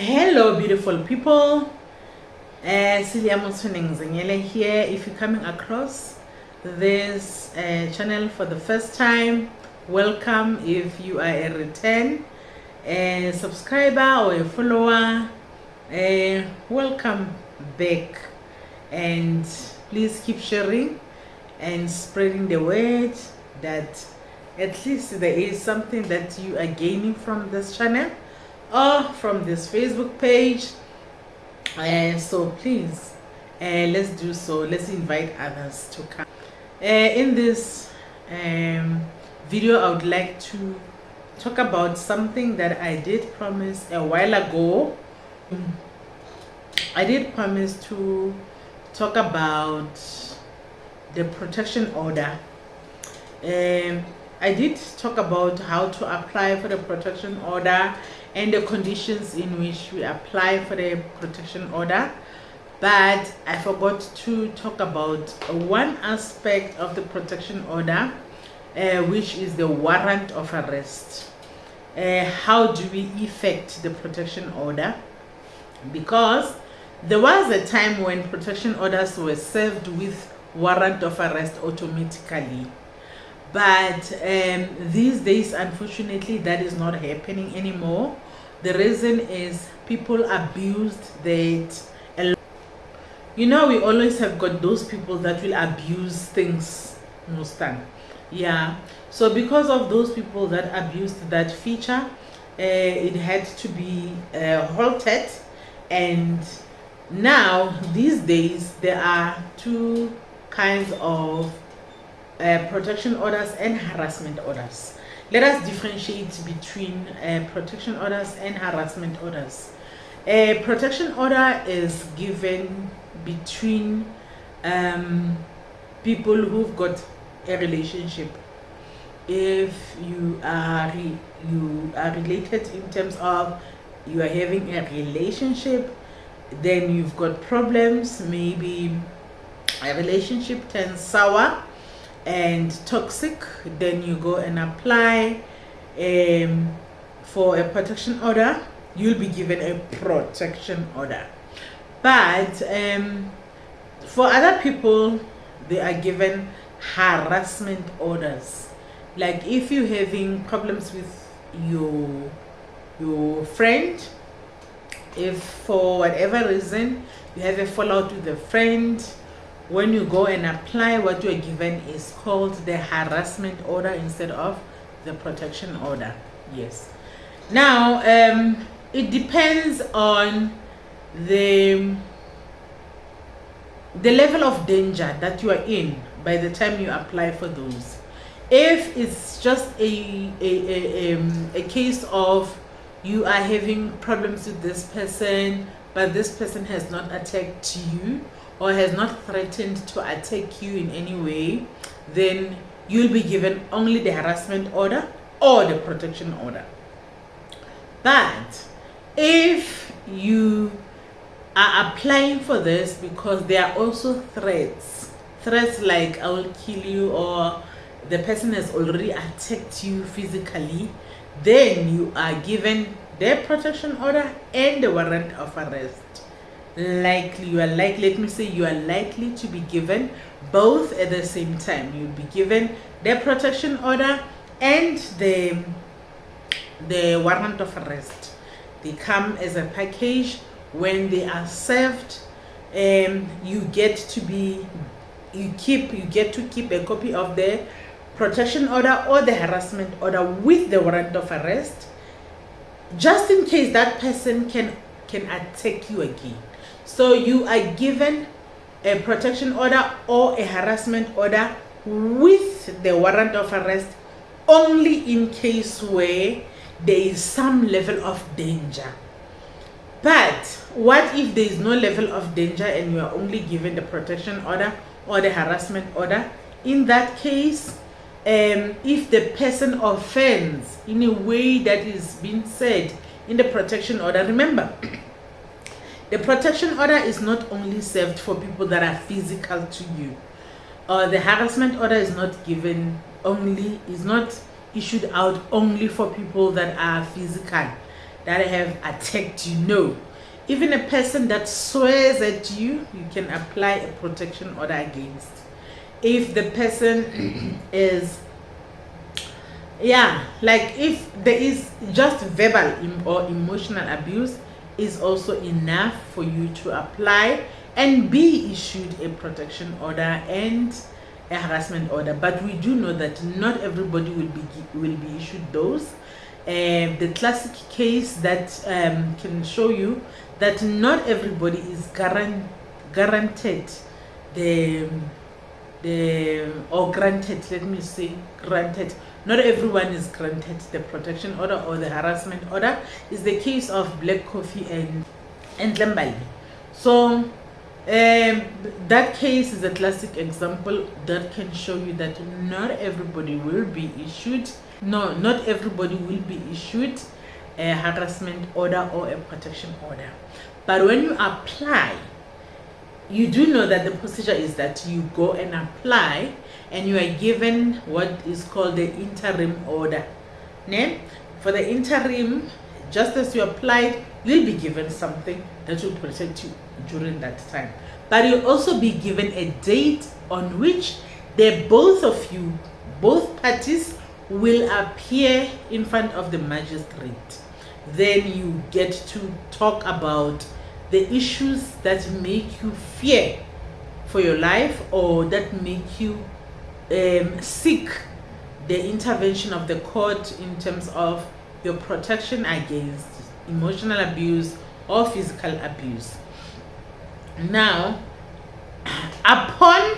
Hello beautiful people, here. If you're coming across this channel for the first time, welcome. If you are a return subscriber or a follower, welcome back, and please keep sharing and spreading the word that at least there is something that you are gaining from this channel or from this Facebook page. So please, let's do so. Let's invite others to come. In this video, I would like to talk about something that I did promise a while ago. I did promise to talk about the protection order. I did talk about how to apply for the protection order and the conditions in which we apply for the protection order, but I forgot to talk about one aspect of the protection order, which is the warrant of arrest. How do we effect the protection order? Because there was a time when protection orders were served with warrant of arrest automatically, but these days, unfortunately, that is not happening anymore. The reason is people abused that. You know, we always have got those people that will abuse things most time. Yeah, so because of those people that abused that feature, it had to be halted. And now these days there are two kinds of protection orders and harassment orders. Let us differentiate between protection orders and harassment orders. A protection order is given between people who've got a relationship. If you are related in terms of you are having a relationship, then you've got problems. Maybe a relationship turns sour and toxic, then you go and apply for a protection order. You'll be given a protection order. But for other people, they are given harassment orders. Like if you're having problems with your friend, if for whatever reason you have a fallout with a friend, when you go and apply, what you are given is called the harassment order instead of the protection order. Yes. Now, it depends on the level of danger that you are in by the time you apply for those. If it's just a case of you are having problems with this person, but this person has not attacked you or has not threatened to attack you in any way, then you'll be given only the harassment order or the protection order. But if you are applying for this because there are also threats like I will kill you, or the person has already attacked you physically, then you are given the protection order and the warrant of arrest. Let me say you are likely to be given both at the same time. You'll be given the protection order and the warrant of arrest. They come as a package. When they are served, you get to keep a copy of the protection order or the harassment order with the warrant of arrest, just in case that person can attack you again. So you are given a protection order or a harassment order with the warrant of arrest only in case where there is some level of danger. But what if there is no level of danger and you are only given the protection order or the harassment order? In that case, if the person offends in a way that is being said in the protection order, remember, the protection order is not only served for people that are physical to you, or the harassment order is not issued out only for people that are physical. that have attacked you. No. Even a person that swears at you, you can apply a protection order against. If the person is, yeah, like if there is just verbal or emotional abuse, is also enough for you to apply and be issued a protection order and a harassment order. But we do know that not everybody will be issued those. The classic case that can show you that not everybody is granted granted. Not everyone is granted the protection order or the harassment order. Is the case of Black Coffee and Lembali. So that case is a classic example that can show you that not everybody will be issued. No, not everybody will be issued a harassment order or a protection order. But when you apply, you do know that the procedure is that you go and apply and you are given what is called the interim order. For the interim, just as you applied, you'll be given something that will protect you during that time. But you'll also be given a date on which both parties will appear in front of the magistrate. Then you get to talk about the issues that make you fear for your life, or that make you seek the intervention of the court in terms of your protection against emotional abuse or physical abuse. Now, upon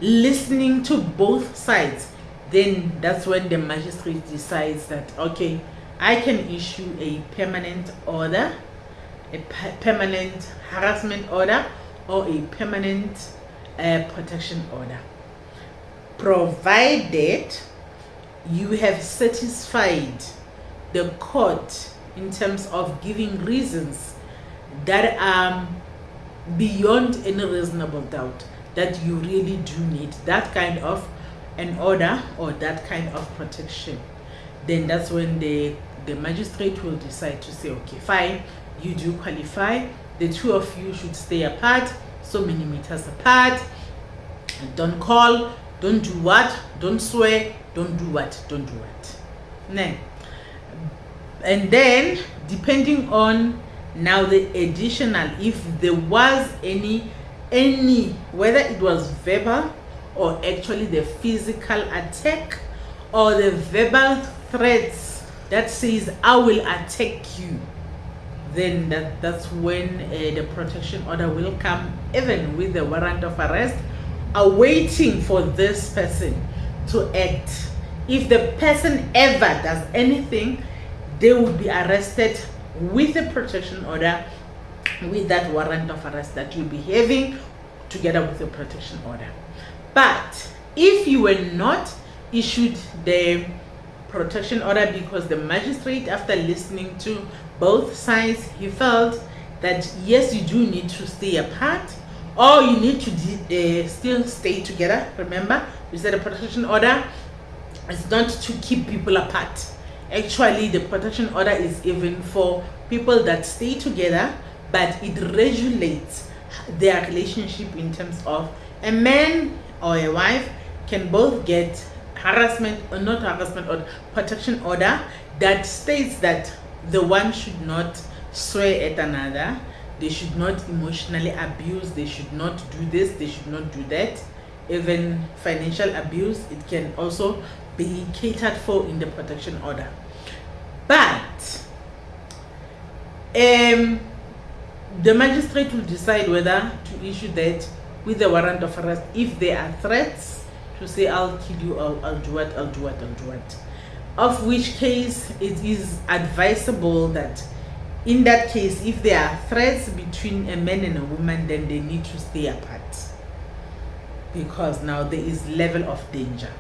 listening to both sides, then that's when the magistrate decides that, okay, I can issue a permanent order, a permanent harassment order, or a permanent protection order, provided you have satisfied the court in terms of giving reasons that are beyond any reasonable doubt that you really do need that kind of an order or that kind of protection. Then that's when the magistrate will decide to say, okay, fine, you do qualify, the two of you should stay apart, so many meters apart, don't call, don't do what, don't swear, don't do what, don't do what. And then depending on now the additional, if there was any whether it was verbal or actually the physical attack or the verbal threats that says I will attack you, then that's when the protection order will come, even with the warrant of arrest, awaiting for this person to act. If the person ever does anything, they would be arrested with the protection order, with that warrant of arrest that you'll be having together with the protection order. But if you were not issued the protection order because the magistrate, after listening to both sides, he felt that yes, you do need to stay apart, or you need to still stay together. Remember, we said the protection order is not to keep people apart. Actually, the protection order is even for people that stay together, but it regulates their relationship in terms of a man or a wife can both get harassment or not harassment or protection order that states that the one should not swear at another, they should not emotionally abuse, they should not do this, they should not do that. Even financial abuse, it can also be catered for in the protection order. But the magistrate will decide whether to issue that with the warrant of arrest if there are threats to say I'll kill you, I'll do what, I'll do what, I'll do what. Of which case it is advisable that in that case, if there are threats between a man and a woman, then they need to stay apart, because now there is level of danger.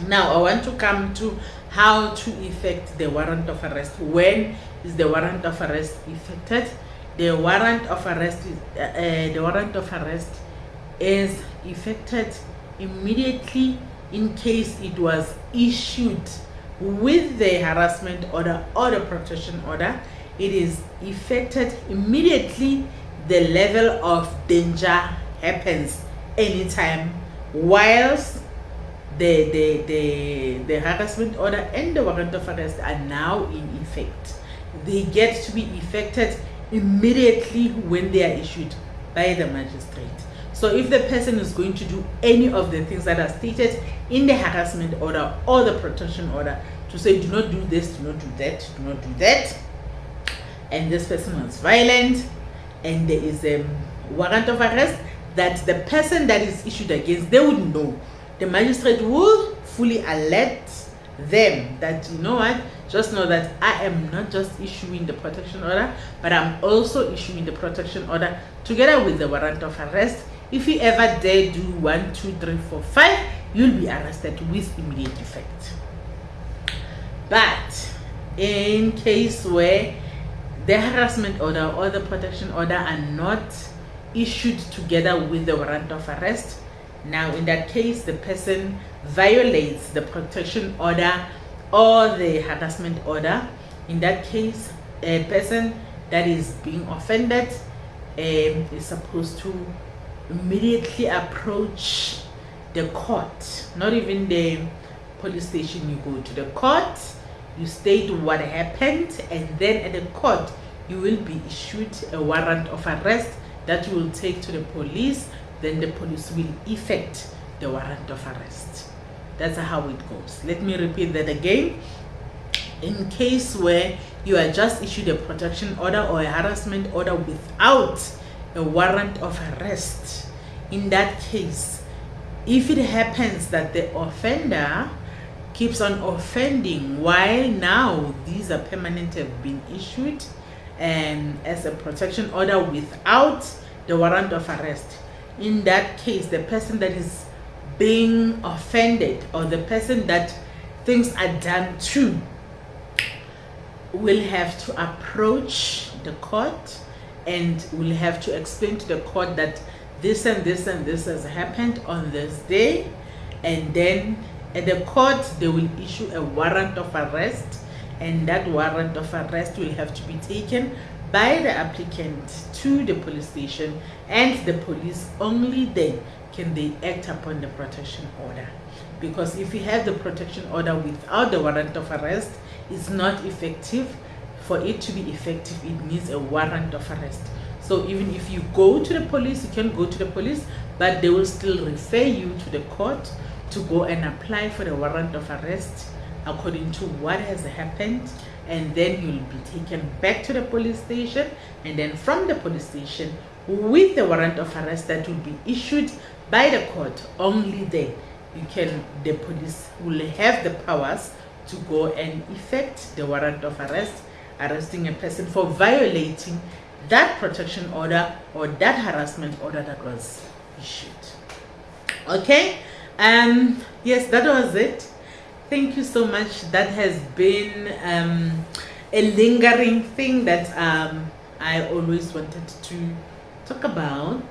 Now I want to come to how to effect the warrant of arrest. When is the warrant of arrest effected? The warrant of arrest is effected immediately in case it was issued with the harassment order or the protection order, it is effected immediately the level of danger happens anytime, whilst the harassment order and the warrant of arrest are now in effect. They get to be effected immediately when they are issued by the magistrate. So if the person is going to do any of the things that are stated in the harassment order or the protection order, to say do not do this, do not do that, do not do that, and this person was violent, and there is a warrant of arrest that the person that is issued against, they would know. The magistrate will fully alert them that, you know what, just know that I am not just issuing the protection order, but I'm also issuing the protection order together with the warrant of arrest. If you ever dare do 1, 2, 3, 4, 5, you'll be arrested with immediate effect. But in case where the harassment order or the protection order are not issued together with the warrant of arrest, now in that case the person violates the protection order or the harassment order. In that case, a person that is being offended is supposed to immediately approach the court, not even the police station. You go to the court, you state what happened, and then at the court you will be issued a warrant of arrest that you will take to the police. Then the police will effect the warrant of arrest. That's how it goes. Let me repeat that again. In case where you are just issued a protection order or a harassment order without a warrant of arrest, in that case, if it happens that the offender keeps on offending while now these are permanent have been issued and as a protection order without the warrant of arrest, in that case the person that is being offended or the person that things are done to will have to approach the court and will have to explain to the court that this and this and this has happened on this day, and then at the court they will issue a warrant of arrest, and that warrant of arrest will have to be taken by the applicant to the police station, and the police only then can they act upon the protection order. Because if you have the protection order without the warrant of arrest, it's not effective. For it to be effective, it needs a warrant of arrest. So even if you go to the police, you can go to the police, but they will still refer you to the court to go and apply for the warrant of arrest according to what has happened, and then you'll be taken back to the police station, and then from the police station with the warrant of arrest that will be issued by the court, only then the police will have the powers to go and effect the warrant of arrest, arresting a person for violating that protection order or that harassment order that was issued. Okay, yes, that was it. Thank you so much. That has been a lingering thing that I always wanted to talk about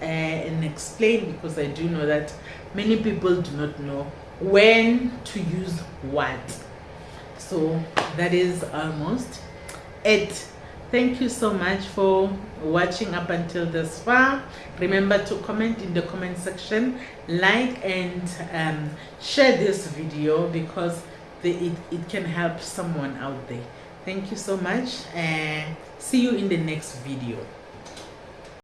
and explain, because I do know that many people do not know when to use what. So that is almost it. Thank you so much for watching up until this far. Remember to comment in the comment section, like and share this video, because it can help someone out there. Thank you so much, and see you in the next video.